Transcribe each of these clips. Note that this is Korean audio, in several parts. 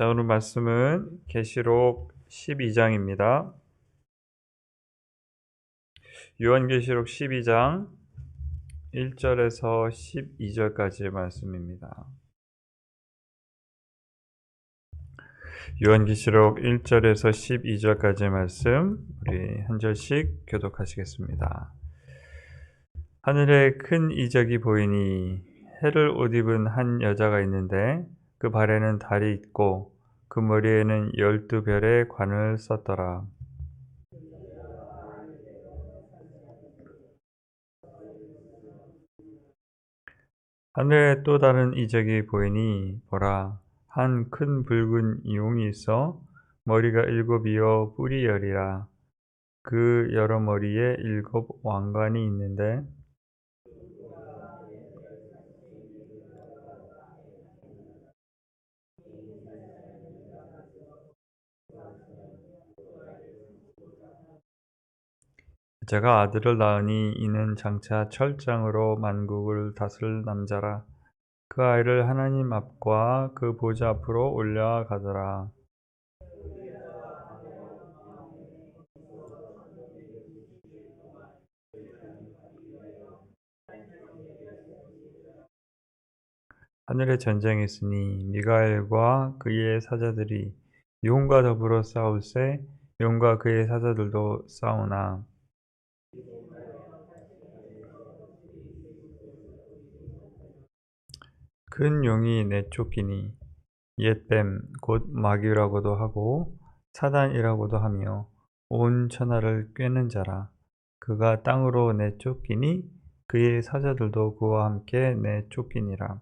자, 오늘 말씀은 계시록 12장입니다. 요한계시록 12장 1절에서 12절까지의 말씀입니다. 요한계시록 1절에서 12절까지의 말씀, 우리 한 절씩 교독하시겠습니다. 하늘에 큰 이적이 보이니 해를 옷 입은 한 여자가 있는데 그 발에는 달이 있고 그 머리에는 12별의 관을 썼더라. 하늘에 또 다른 이적이 보이니 보라, 한 큰 붉은 용이 있어 머리가 7이요 뿔이 10이라. 그 여러 머리에 7 왕관이 있는데 제가 아들을 낳으니 이는 장차 철장으로 만국을 다스릴 남자라. 그 아이를 하나님 앞과 그 보좌 앞으로 올려가더라. 하늘에 전쟁이 있으니 미가엘과 그의 사자들이 용과 더불어 싸울세. 용과 그의 사자들도 싸우나 큰 용이 내쫓기니 옛뱀 곧 마귀라고도 하고 사단이라고도 하며 온 천하를 꿰는 자라. 그가 땅으로 내쫓기니 그의 사자들도 그와 함께 내쫓기니라.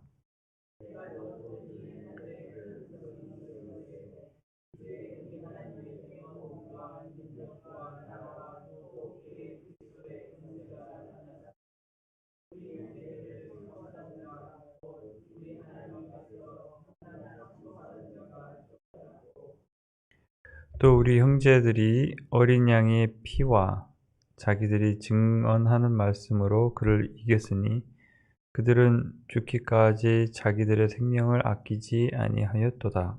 또 우리 형제들이 어린 양의 피와 자기들이 증언하는 말씀으로 그를 이겼으니 그들은 죽기까지 자기들의 생명을 아끼지 아니하였도다.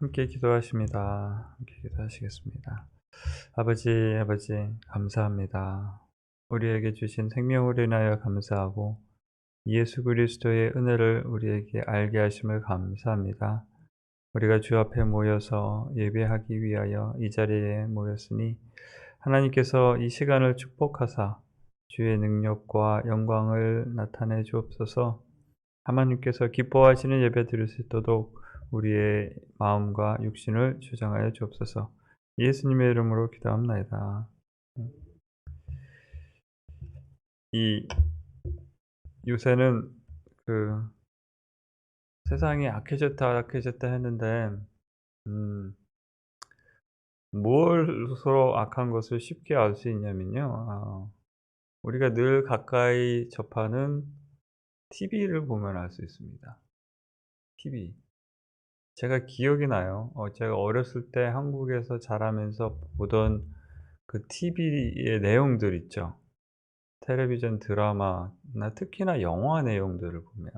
함께 기도하십니다. 함께 기도하시겠습니다. 아버지, 감사합니다. 우리에게 주신 생명을 인하여 감사하고 예수 그리스도의 은혜를 우리에게 알게 하심을 감사합니다. 우리가 주 앞에 모여서 예배하기 위하여 이 자리에 모였으니 하나님께서 이 시간을 축복하사 주의 능력과 영광을 나타내 주옵소서. 하나님께서 기뻐하시는 예배 드릴 수 있도록 우리의 마음과 육신을 주장하여 주옵소서. 예수님의 이름으로 기도합나이다. 이 요새는 그 세상이 악해졌다 했는데 뭘 서로 악한 것을 쉽게 알 수 있냐면요. 우리가 늘 가까이 접하는 TV를 보면 알 수 있습니다. TV. 제가 기억이 나요. 제가 어렸을 때 한국에서 자라면서 보던 그 TV의 내용들 있죠. 텔레비전 드라마나 특히나 영화 내용들을 보면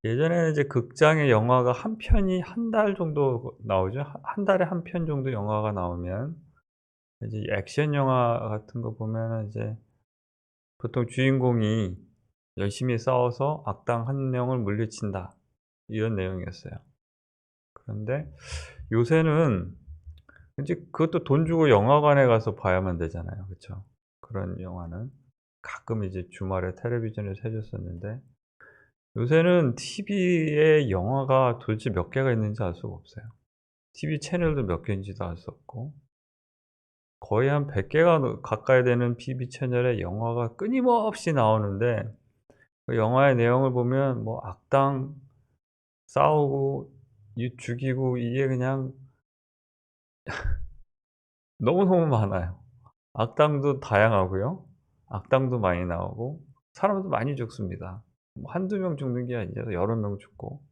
예전에는 이제 극장에 영화가 한 편이 한 달 정도 나오죠. 한 달에 한 편 정도 영화가 나오면 이제 액션 영화 같은 거 보면은 이제 보통 주인공이 열심히 싸워서 악당 한 명을 물리친다, 이런 내용이었어요. 그런데 요새는 이제 그것도 돈 주고 영화관에 가서 봐야만 되잖아요. 그쵸? 그런 영화는 가끔 이제 주말에 텔레비전에서 해 줬었는데 요새는 TV에 영화가 도대체 몇 개가 있는지 알 수가 없어요. TV 채널도 몇 개인지도 알 수 없고 거의 한 100 개가 가까이 되는 TV 채널에 영화가 끊임없이 나오는데 그 영화의 내용을 보면 뭐 악당 싸우고 죽이고 이게 그냥 너무너무 많아요. 악당도 다양하고요. 악당도 많이 나오고 사람도 많이 죽습니다. 뭐 1~2명 죽는 게 아니라 여러 명 죽고.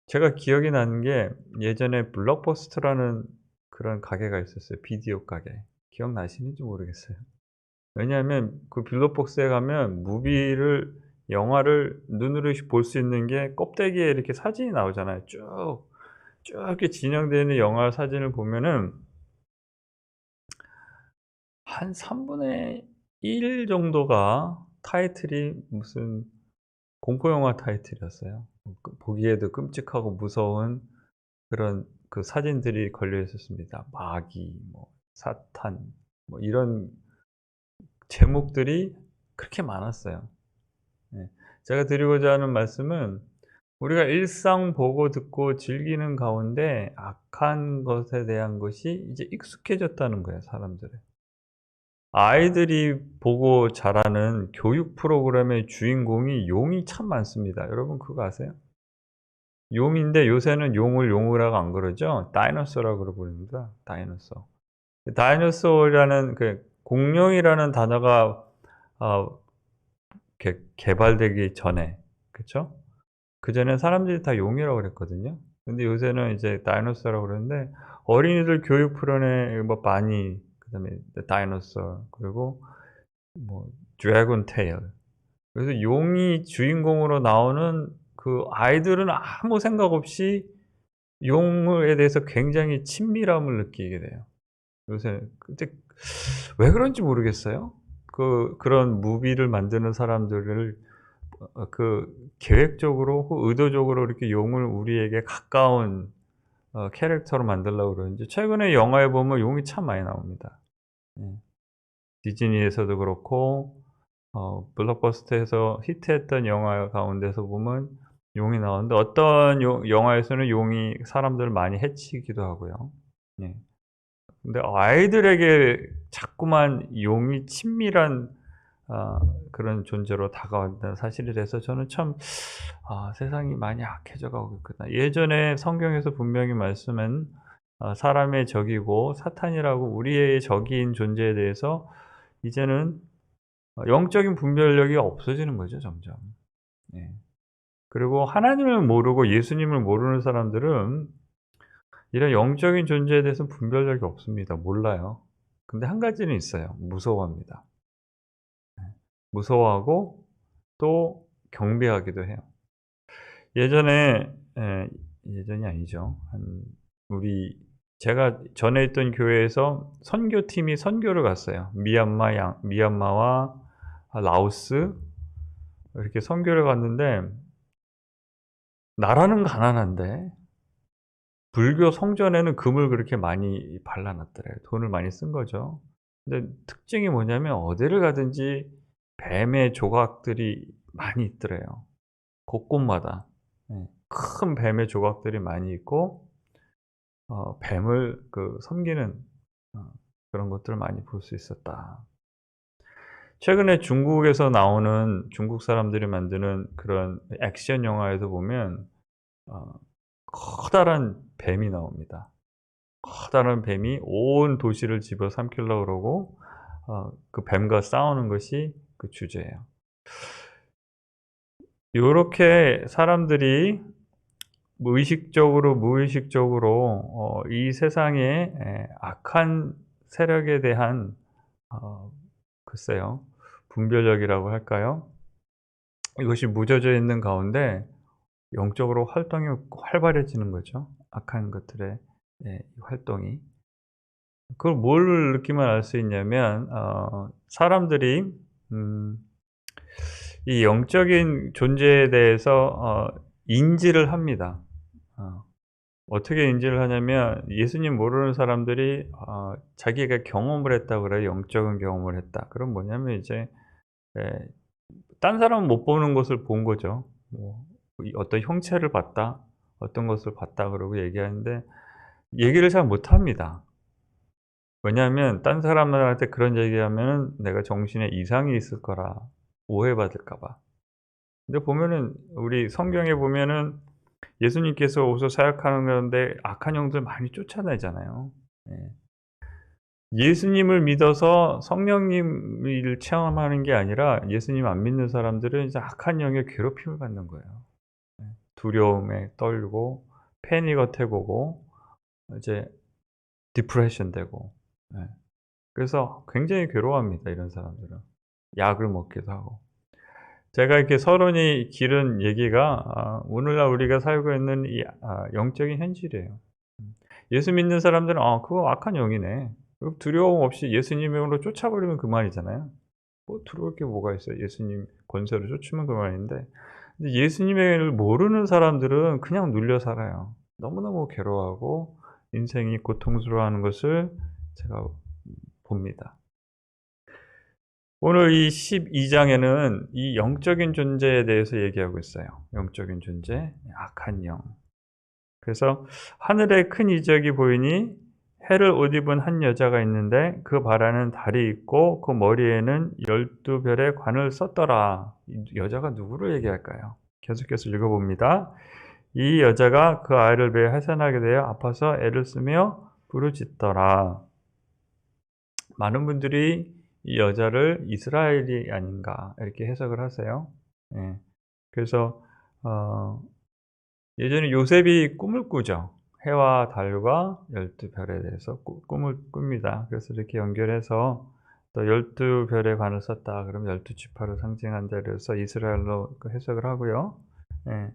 제가 기억이 나는 게 예전에 블록버스터라는 그런 가게가 있었어요, 비디오 가게. 기억나시는지 모르겠어요. 왜냐하면 그 블록버스터에 가면 영화를 눈으로 볼 수 있는 게 껍데기에 이렇게 사진이 나오잖아요. 쭉 이렇게 진행되어 있는 영화 사진을 보면은 한 3분의 1 정도가 타이틀이 무슨 공포 영화 타이틀이었어요. 보기에도 끔찍하고 무서운 그런 그 사진들이 걸려 있었습니다. 마귀, 뭐 사탄, 뭐 이런 제목들이 그렇게 많았어요. 예. 제가 드리고자 하는 말씀은 우리가 일상 보고 듣고 즐기는 가운데 악한 것에 대한 것이 이제 익숙해졌다는 거예요, 사람들은. 아이들이 보고 자라는 교육 프로그램의 주인공이 용이 참 많습니다. 여러분 그거 아세요? 용인데 요새는 용을 용으라고 안 그러죠. 다이너소라고 부릅니다. 다이너소. 다이너소라는 그 공룡이라는 단어가 개발되기 전에, 그쵸? 그전엔 사람들이 다 용이라고 그랬거든요. 근데 요새는 이제 다이너소라고 그러는데 어린이들 교육 프로그램에 뭐 바니, 그다음에 다이너소, 그리고 뭐 드래곤 테일. 그래서 용이 주인공으로 나오는 그 아이들은 아무 생각 없이 용에 대해서 굉장히 친밀함을 느끼게 돼요, 요새. 근데 왜 그런지 모르겠어요. 그런 무비를 만드는 사람들을 계획적으로 혹은 의도적으로 이렇게 용을 우리에게 가까운 캐릭터로 만들려고 그러는지 최근에 영화에 보면 용이 참 많이 나옵니다. 예. 디즈니에서도 그렇고 블록버스터에서 히트했던 영화 가운데서 보면 용이 나오는데 어떤 영화에서는 용이 사람들을 많이 해치기도 하고요. 예. 근데 아이들에게 자꾸만 용이 친밀한 그런 존재로 다가온다는 사실에 대해서 저는 참 '세상이 많이 악해져 가고 있구나.' 예전에 성경에서 분명히 말씀한 사람의 적이고 사탄이라고 우리의 적인 존재에 대해서 이제는 영적인 분별력이 없어지는 거죠, 점점. 예. 그리고 하나님을 모르고 예수님을 모르는 사람들은 이런 영적인 존재에 대해서는 분별력이 없습니다. 몰라요. 근데 한 가지는 있어요. 무서워합니다. 무서워하고 또 경배하기도 해요. 예전에 예전이 아니죠. 우리 제가 전에 있던 교회에서 선교팀이 선교를 갔어요. 미얀마와 라오스 이렇게 선교를 갔는데 나라는 가난한데 불교 성전에는 금을 그렇게 많이 발라 놨더래요. 돈을 많이 쓴 거죠. 근데 특징이 뭐냐면 어디를 가든지 뱀의 조각들이 많이 있더래요, 곳곳마다. 예. 큰 뱀의 조각들이 많이 있고 뱀을 섬기는 어 그런 것들을 많이 볼 수 있었다. 최근에 중국에서 나오는 중국 사람들이 만드는 그런 액션 영화에서 보면 어 커다란 뱀이 나옵니다. 커다란 뱀이 온 도시를 집어삼키려고 그러고 그 뱀과 싸우는 것이 그 주제예요. 요렇게 사람들이 의식적으로 무의식적으로 이 세상의 악한 세력에 대한 어 글쎄요, 분별력이라고 할까요? 이것이 묻어져 있는 가운데 영적으로 활동이 활발해지는 거죠, 악한 것들의 활동이. 그걸 뭘 느끼면 알 수 있냐면 사람들이 음 이 영적인 존재에 대해서 인지를 합니다. 어 어떻게 인지를 하냐면 예수님 모르는 사람들이 자기가 경험을 했다고 그래요. 영적인 경험을 했다. 그럼 뭐냐면 이제 예 딴 사람은 못 보는 것을 본 거죠. 뭐 어떤 형체를 봤다, 어떤 것을 봤다 그러고 얘기하는데 얘기를 잘 못합니다. 왜냐하면 딴 사람들한테 그런 얘기하면은 내가 정신에 이상이 있을 거라 오해받을까 봐. 근데 보면은 우리 성경에 보면은 예수님께서 오셔서 사역하는 가운데 악한 영들 많이 쫓아내잖아요. 예. 예수님을 믿어서 성령님을 체험하는 게 아니라 예수님 안 믿는 사람들은 이제 악한 영의 괴롭힘을 받는 거예요. 예. 두려움에 떨고 패닉 어택 오고 이제 디프레션 되고. 예. 그래서 굉장히 괴로워합니다, 이런 사람들은. 약을 먹기도 하고. 제가 이렇게 서론이 길은 얘기가 오늘날 우리가 살고 있는 이 영적인 현실이에요. 예수 믿는 사람들은 '아 그거 악한 영이네.' 두려움 없이 예수님으로 쫓아버리면 그만이잖아요. 뭐 두려울 게 뭐가 있어요. 예수님 권세로 쫓으면 그만인데, 근데 예수님을 모르는 사람들은 그냥 눌려 살아요. 너무너무 괴로워하고 인생이 고통스러워하는 것을 제가 봅니다. 오늘 이 12장에는 이 영적인 존재에 대해서 얘기하고 있어요. 영적인 존재, 악한 영. 그래서 하늘에 큰 이적이 보이니 해를 옷 입은 한 여자가 있는데 그 발에는 달이 있고 그 머리에는 12별의 관을 썼더라. 이 여자가 누구를 얘기할까요? 계속해서 읽어봅니다. 이 여자가 그 아이를 배에 해산하게 되어 아파서 애를 쓰며 부르짖더라. 많은 분들이 이 여자를 이스라엘이 아닌가 이렇게 해석을 하세요. 예. 그래서 예전에 요셉이 꿈을 꾸죠. 해와 달과 12별에 대해서 꿈을 꿉니다. 그래서 이렇게 연결해서 또 12별의 관을 썼다 그러면 12지파를 상징한다 그래서 이스라엘로 그 해석을 하고요. 예.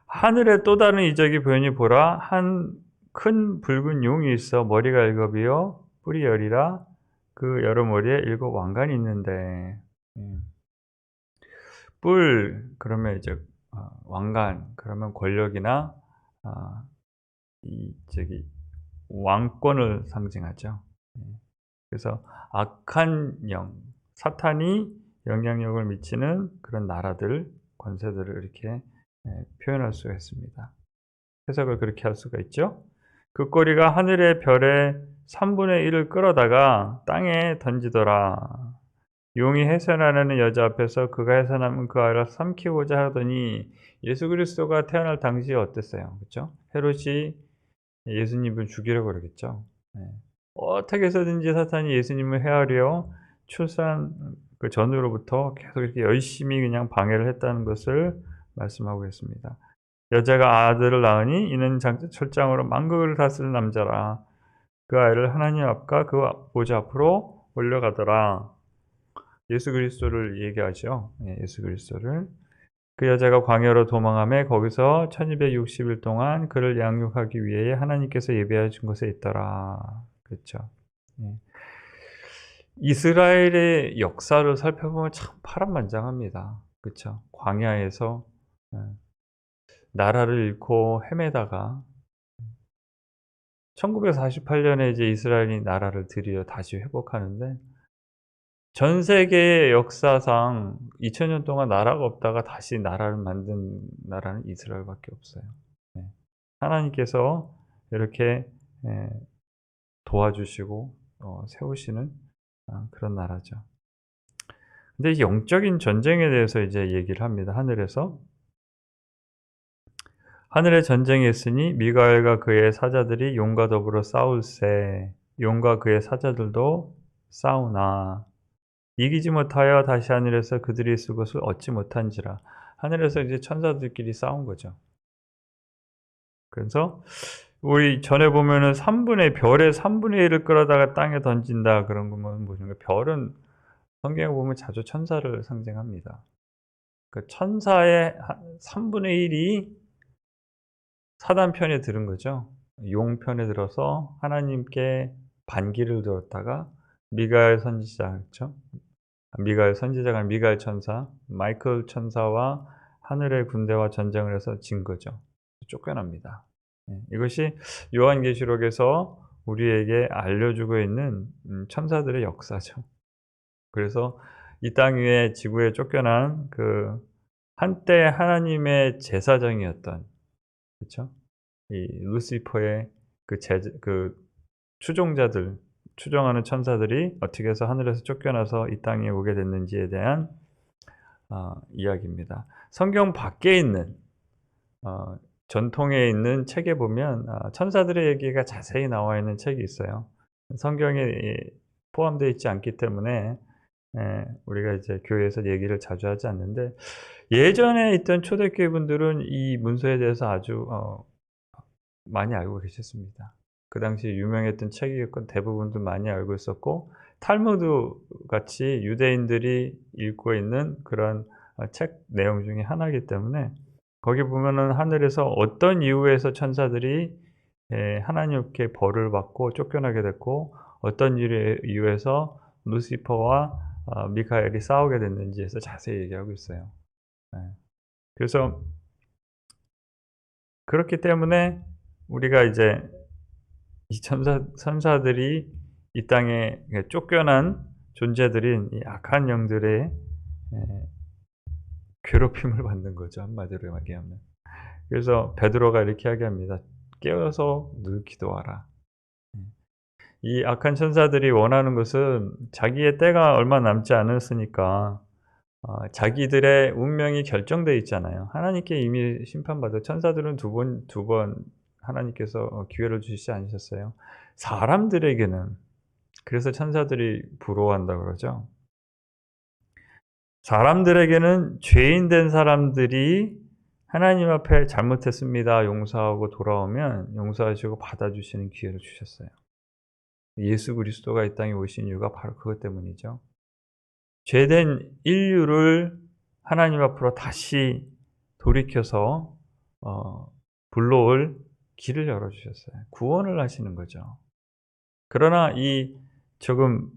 하늘에 또 다른 이적이 보이니 보라, 한 큰 붉은 용이 있어 머리가 7이요 뿔이 10이라. 그 여러 머리에 7 왕관이 있는데, 뿔 그러면 이제 왕관 그러면 권력이나 아 이 저기 왕권을 상징하죠. 예. 그래서 악한 영, 사탄이 영향력을 미치는 그런 나라들, 권세들을 이렇게 표현할 수가 있습니다. 해석을 그렇게 할 수가 있죠. 그 꼬리가 하늘의 별의 3분의 1을 끌어다가 땅에 던지더라. 용이 해산하려는 여자 앞에서 그가 해산하면 그 아이를 삼키고자 하더니, 예수 그리스도가 태어날 당시에 어땠어요? 그렇죠? 헤롯이 예수님을 죽이려고 그러겠죠. 네. 어떻게 해서든지 사탄이 예수님을 해하려 출산 그 전으로부터 계속 이렇게 열심히 그냥 방해를 했다는 것을 말씀하고 있습니다. 여자가 아들을 낳으니 이는 철장으로 만국을 다스릴 남자라. 그 아이를 하나님 앞과 그 보좌 앞으로 올려가더라. 예수 그리스도를 얘기하죠. 예수 그리스도를. 그 여자가 광야로 도망하며 거기서 1260일 동안 그를 양육하기 위해 하나님께서 예비하신 곳에 있더라. 그렇죠. 예. 이스라엘의 역사를 살펴보면 참 파란만장합니다. 그렇죠. 광야에서 나라를 잃고 헤매다가 1948년에 이제 이스라엘이 나라를 드디어 다시 회복하는데, 전 세계의 역사상 2000년 동안 나라가 없다가 다시 나라를 만든 나라는 이스라엘밖에 없어요. 네. 하나님께서 이렇게 도와주시고 세우시는 그런 나라죠. 근데 이 영적인 전쟁에 대해서 이제 얘기를 합니다. 하늘에서. 하늘에 전쟁이 있으니 미가엘과 그의 사자들이 용과 더불어 싸울세. 용과 그의 사자들도 싸우나 이기지 못하여 다시 하늘에서 그들이 있을 것을 얻지 못한지라. 하늘에서 이제 천사들끼리 싸운 거죠. 그래서 우리 전에 보면은 별의 3분의 1을 끌어다가 땅에 던진다 그런 거면 뭐냐, 별은 성경에 보면 자주 천사를 상징합니다. 그 천사의 3분의 1이 사단 편에 들은 거죠. 용 편에 들어서 하나님께 반기를 들었다가 미가엘 선지자, 그렇죠? 미가엘 선지자가 미가엘 천사, 마이클 천사와 하늘의 군대와 전쟁을 해서 진 거죠. 쫓겨납니다. 이것이 요한계시록에서 우리에게 알려주고 있는 천사들의 역사죠. 그래서 이 땅 위에 지구에 쫓겨난 그 한때 하나님의 제사장이었던, 그렇죠? 이 루시퍼의 그 추종자들, 추종하는 천사들이 어떻게 해서 하늘에서 쫓겨나서 이 땅에 오게 됐는지에 대한 이야기입니다. 성경 밖에 있는 전통에 있는 책에 보면 천사들의 얘기가 자세히 나와 있는 책이 있어요. 성경에 포함되어 있지 않기 때문에 우리가 이제 교회에서 얘기를 자주 하지 않는데, 예전에 있던 초대교회 분들은 이 문서에 대해서 아주 많이 알고 계셨습니다. 그 당시에 유명했던 책이었고 대부분도 많이 알고 있었고, 탈무드 같이 유대인들이 읽고 있는 그런 책 내용 중에 하나이기 때문에, 거기 보면은 하늘에서 어떤 이유에서 천사들이 하나님께 벌을 받고 쫓겨나게 됐고, 어떤 이유에서 루시퍼와 미카엘이 싸우게 됐는지에서 자세히 얘기하고 있어요. 예. 그래서 그렇기 때문에 우리가 이제 이 천사들이 이 땅에 쫓겨난 존재들인 이 악한 영들의 괴롭힘을 받는 거죠, 한마디로 얘기하면. 그래서 베드로가 이렇게 이야기합니다. 깨어서 늘 기도하라. 이 악한 천사들이 원하는 것은 자기의 때가 얼마 남지 않았으니까 자기들의 운명이 결정되어 있잖아요. 하나님께 이미 심판받아 천사들은 두 번 하나님께서 기회를 주시지 않으셨어요. 사람들에게는, 그래서 천사들이 부러워한다 그러죠. 사람들에게는 죄인 된 사람들이 하나님 앞에 잘못했습니다, 용서하고 돌아오면 용서하시고 받아주시는 기회를 주셨어요. 예수 그리스도가 이 땅에 오신 이유가 바로 그것 때문이죠. 죄된 인류를 하나님 앞으로 다시 돌이켜서 불러올 길을 열어주셨어요. 구원을 하시는 거죠. 그러나 이 조금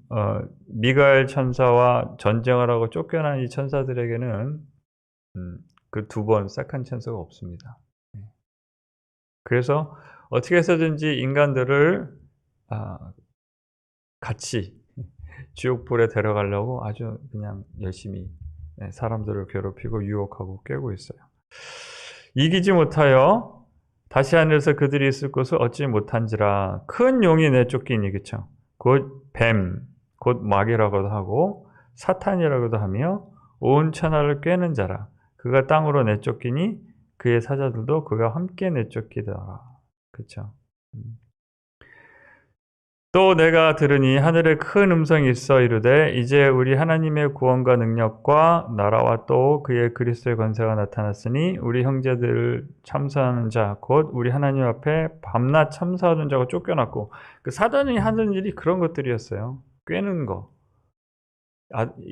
미가엘 천사와 전쟁을 하고 쫓겨난 이 천사들에게는 그 두 번 싹한 찬스가 없습니다. 그래서 어떻게 해서든지 인간들을 같이 지옥불에 데려가려고 아주 그냥 열심히 사람들을 괴롭히고 유혹하고 꿰고 있어요. 이기지 못하여 다시 하늘에서 그들이 있을 곳을 얻지 못한지라. 큰 용이 내쫓기니, 그쵸? 곧 뱀, 곧 마귀라고도 하고 사탄이라고도 하며 온 천하를 꿰는 자라. 그가 땅으로 내쫓기니 그의 사자들도 그가 함께 내쫓기더라. 그쵸? 또 내가 들으니 하늘에 큰 음성이 있어 이르되, 이제 우리 하나님의 구원과 능력과 나라와 또 그의 그리스도의 권세가 나타났으니 우리 형제들을 참사하는 자 곧 우리 하나님 앞에 밤낮 참사하는 자가 쫓겨났고. 그 사단이 하는 일이 그런 것들이었어요. 꿰는 거.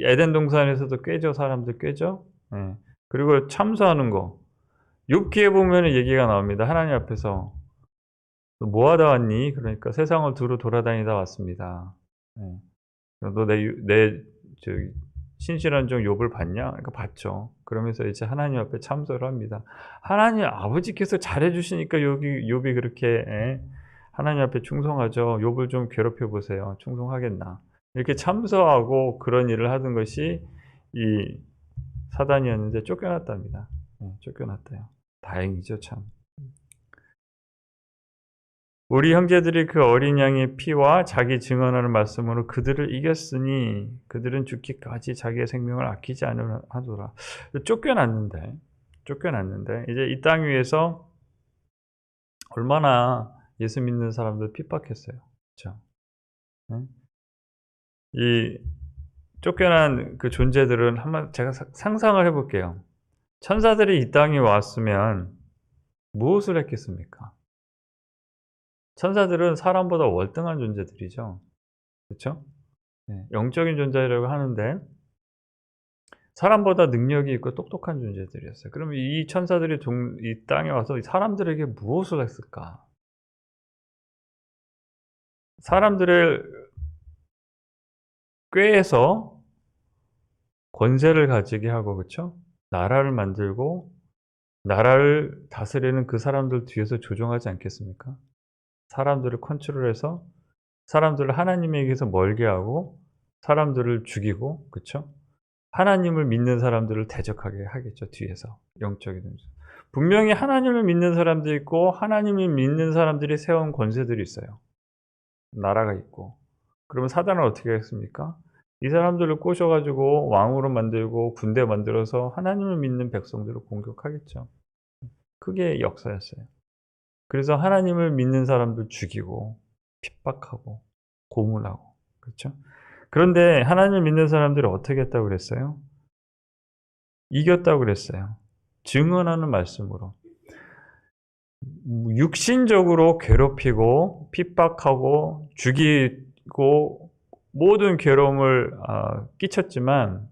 에덴 동산에서도 꿰죠. 사람들 꿰죠. 예. 그리고 참사하는 거. 욥기에 보면 얘기가 나옵니다. 하나님 앞에서 너 뭐 하다 왔니? 그러니까 세상을 두루 돌아다니다 왔습니다. 너 내 신실한 종 욥을 봤냐? 그러니까 봤죠. 그러면서 이제 하나님 앞에 참소를 합니다. 하나님 아버지께서 잘해 주시니까 욥이 그렇게 하나님 앞에 충성하죠. 욥을 좀 괴롭혀 보세요. 충성하겠나? 이렇게 참소하고 그런 일을 하던 것이 이 사단이었는데 쫓겨났답니다. 쫓겨났대요. 다행이죠, 참. 우리 형제들이 그 어린 양의 피와 자기 증언하는 말씀으로 그들을 이겼으니 그들은 죽기까지 자기의 생명을 아끼지 않으하더라. 쫓겨났는데 이제 이 땅 위에서 얼마나 예수 믿는 사람들 핍박했어요. 그렇죠? 이 쫓겨난 그 존재들은 한번 제가 상상을 해볼게요. 천사들이 이 땅에 왔으면 무엇을 했겠습니까? 천사들은 사람보다 월등한 존재들이죠. 그렇죠? 영적인 존재라고 하는데 사람보다 능력이 있고 똑똑한 존재들이었어요. 그러면 이 천사들이 이 땅에 와서 사람들에게 무엇을 했을까? 사람들을 꾀해서 권세를 가지게 하고, 그렇죠? 나라를 만들고 나라를 다스리는 그 사람들 뒤에서 조종하지 않겠습니까? 사람들을 컨트롤해서 사람들을 하나님에게서 멀게 하고 사람들을 죽이고, 그렇죠? 하나님을 믿는 사람들을 대적하게 하겠죠, 뒤에서. 영적인 존재. 분명히 하나님을 믿는 사람도 있고 하나님을 믿는 사람들이 세운 권세들이 있어요. 나라가 있고. 그러면 사단은 어떻게 했습니까? 이 사람들을 꼬셔가지고 왕으로 만들고 군대 만들어서 하나님을 믿는 백성들을 공격하겠죠. 그게 역사였어요. 그래서 하나님을 믿는 사람들 죽이고 핍박하고 고문하고. 그렇죠? 그런데 하나님을 믿는 사람들이 어떻게 했다고 그랬어요? 이겼다고 그랬어요. 증언하는 말씀으로. 육신적으로 괴롭히고 핍박하고 죽이고 모든 괴로움을 끼쳤지만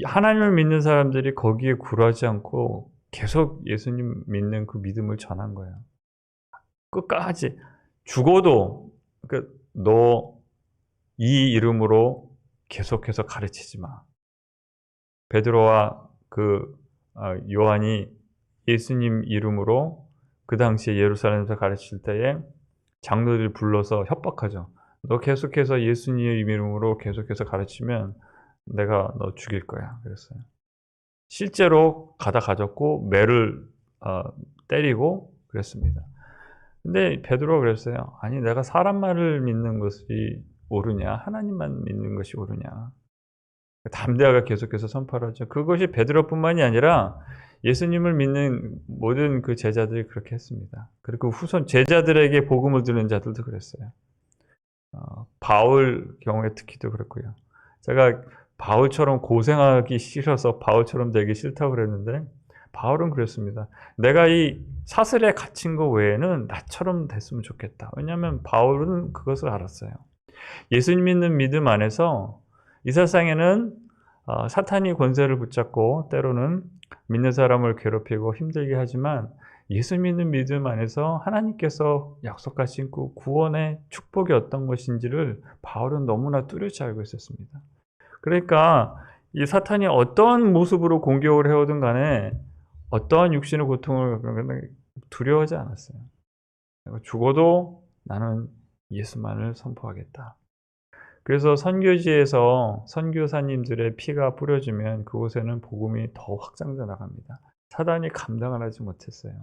하나님을 믿는 사람들이 거기에 굴하지 않고 계속 예수님 믿는 그 믿음을 전한 거예요. 끝까지 죽어도 너 이 이름으로 계속해서 가르치지 마. 베드로와 요한이 예수님 이름으로 그 당시에 예루살렘에서 가르칠 때에 장로들이 불러서 협박하죠. 너 계속해서 예수님 이름으로 계속해서 가르치면 내가 너 죽일 거야. 그랬어요. 실제로 가졌고 매를 때리고 그랬습니다. 근데 베드로가 그랬어요. 아니 내가 사람 말을 믿는 것이 옳으냐 하나님만 믿는 것이 옳으냐. 담대하게 계속해서 선포를 하죠. 그것이 베드로뿐만이 아니라 예수님을 믿는 모든 그 제자들이 그렇게 했습니다. 그리고 후손 제자들에게 복음을 들은 자들도 그랬어요. 바울 경우에 특히도 그렇고요. 제가 바울처럼 고생하기 싫어서 바울처럼 되기 싫다고 그랬는데 바울은 그랬습니다. 내가 이 사슬에 갇힌 거 외에는 나처럼 됐으면 좋겠다. 왜냐하면 바울은 그것을 알았어요. 예수님 믿는 믿음 안에서 이 세상에는 사탄이 권세를 붙잡고 때로는 믿는 사람을 괴롭히고 힘들게 하지만 예수 믿는 믿음 안에서 하나님께서 약속하신 그 구원의 축복이 어떤 것인지를 바울은 너무나 뚜렷이 알고 있었습니다. 그러니까 이 사탄이 어떤 모습으로 공격을 해오든 간에 어떠한 육신의 고통을 두려워하지 않았어요. 죽어도 나는 예수만을 선포하겠다. 그래서 선교지에서 선교사님들의 피가 뿌려지면 그곳에는 복음이 더 확장돼 나갑니다. 사단이 감당을 하지 못했어요.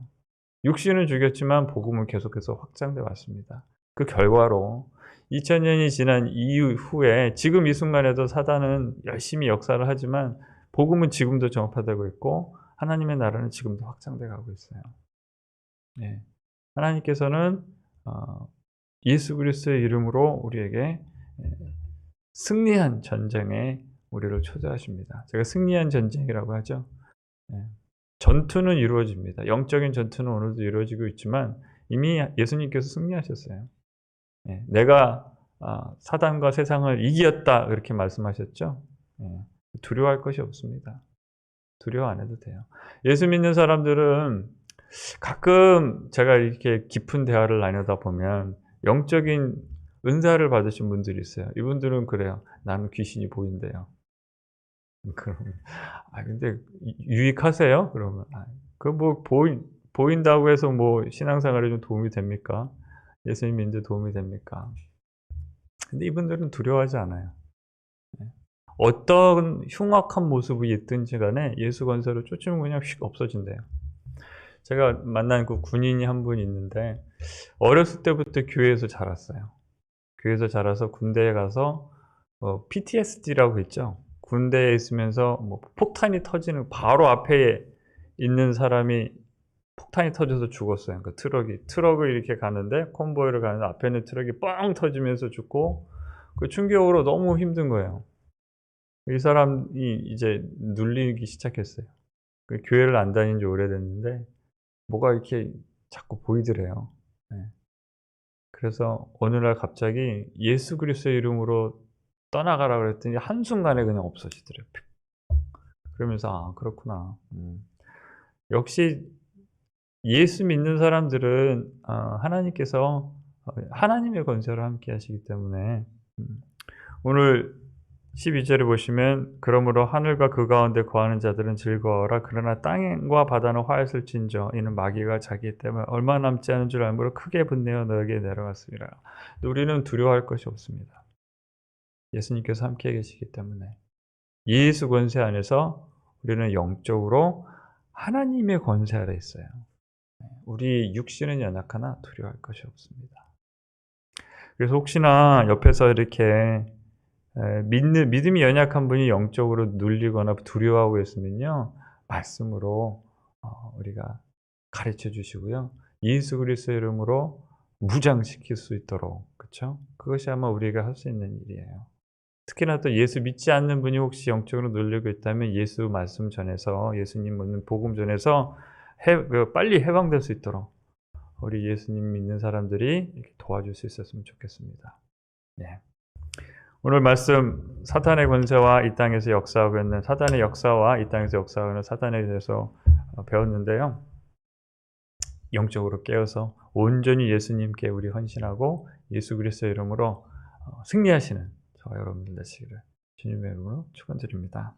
육신은 죽였지만 복음은 계속해서 확장돼 왔습니다. 그 결과로 2000년이 지난 이후에 지금 이 순간에도 사단은 열심히 역사를 하지만 복음은 지금도 전파되고 있고 하나님의 나라는 지금도 확장돼 가고 있어요. 네. 하나님께서는 예수 그리스도의 이름으로 우리에게 승리한 전쟁에 우리를 초대하십니다. 제가 승리한 전쟁이라고 하죠. 전투는 이루어집니다. 영적인 전투는 오늘도 이루어지고 있지만 이미 예수님께서 승리하셨어요. 내가 사단과 세상을 이겼다 그렇게 말씀하셨죠. 두려워할 것이 없습니다. 두려워 안 해도 돼요. 예수 믿는 사람들은 가끔 제가 이렇게 깊은 대화를 나누다 보면 영적인 은사를 받으신 분들이 있어요. 이분들은 그래요. 나는 귀신이 보인대요. 그러면 근데 유익하세요? 그러면 보인다고 해서 신앙생활에 좀 도움이 됩니까? 예수님 믿는 데 도움이 됩니까? 근데 이분들은 두려워하지 않아요. 어떤 흉악한 모습이 있든지 간에 예수 권세로 쫓으면 그냥 휙 없어진대요. 제가 만난 그 군인이 한 분 있는데 어렸을 때부터 교회에서 자랐어요. 교회에서 자라서 군대에 가서 PTSD라고 있죠. 군대에 있으면서 폭탄이 터지는 바로 앞에 있는 사람이 폭탄이 터져서 죽었어요. 그 트럭을 이렇게 가는데 콘보이를 가는데 앞에 있는 트럭이 뻥 터지면서 죽고 그 충격으로 너무 힘든 거예요. 이 사람이 이제 눌리기 시작했어요. 교회를 안 다닌 지 오래됐는데 뭐가 이렇게 자꾸 보이더래요. 그래서 어느 날 갑자기 예수 그리스도의 이름으로 떠나가라 그랬더니 한순간에 그냥 없어지더래요. 그러면서 그렇구나. 역시 예수 믿는 사람들은 하나님께서 하나님의 권세로 함께 하시기 때문에 오늘 12절에 보시면 그러므로 하늘과 그 가운데 거하는 자들은 즐거워라. 그러나 땅과 바다는 화했을진저 이는 마귀가 자기 때문에 얼마 남지 않은 줄 알므로 크게 분내어 너에게 내려왔으리라. 우리는 두려워할 것이 없습니다. 예수님께서 함께 계시기 때문에 예수 권세 안에서 우리는 영적으로 하나님의 권세 아래 있어요. 우리 육신은 연약하나 두려워할 것이 없습니다. 그래서 혹시나 옆에서 이렇게 믿음이 연약한 분이 영적으로 눌리거나 두려워하고 있으면요, 말씀으로 우리가 가르쳐 주시고요, 예수 그리스도의 이름으로 무장시킬 수 있도록, 그쵸? 그것이 아마 우리가 할 수 있는 일이에요. 특히나 또 예수 믿지 않는 분이 혹시 영적으로 눌리고 있다면 예수 말씀 전해서, 예수님 믿는 복음 전해서 빨리 해방될 수 있도록 우리 예수님 믿는 사람들이 이렇게 도와줄 수 있었으면 좋겠습니다. 네. 오늘 말씀, 사탄의 권세와 이 땅에서 역사하고 있는 사탄의 역사와 이 땅에서 역사하고 있는 사탄에 대해서 배웠는데요. 영적으로 깨어서 온전히 예수님께 우리 헌신하고 예수 그리스도의 이름으로 승리하시는 저와 여러분들 되시기를 주님의 이름으로 축원드립니다.